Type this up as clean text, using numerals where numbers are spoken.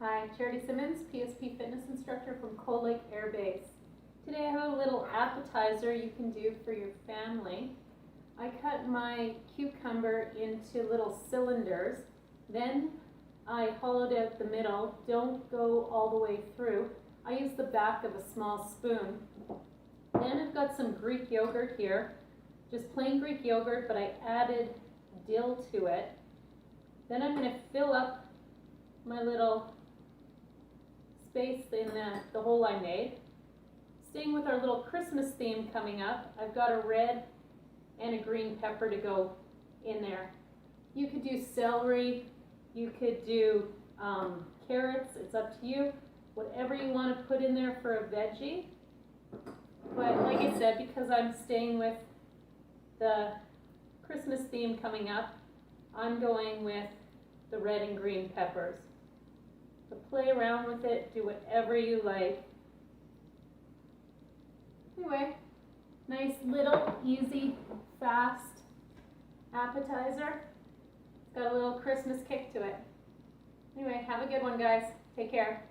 Hi, Charity Simmons, PSP fitness instructor from Cold Lake Air Base. Today I have a little appetizer you can do for your family. I cut my cucumber into little cylinders, then I hollowed out the middle. Don't go all the way through. I use the back of a small spoon. Then I've got some Greek yogurt here, just plain Greek yogurt, but I added dill to it. Then I'm going to fill up my little space in the hole I made. Staying with our little Christmas theme coming up, I've got a red and a green pepper to go in there. You could do celery, you could do carrots, it's up to you. Whatever you want to put in there for a veggie. But like I said, because I'm staying with the Christmas theme coming up, I'm going with the red and green peppers. So play around with it, do whatever you like. Anyway, nice little, easy, fast appetizer. It's got a little Christmas kick to it. Anyway, have a good one, guys. Take care.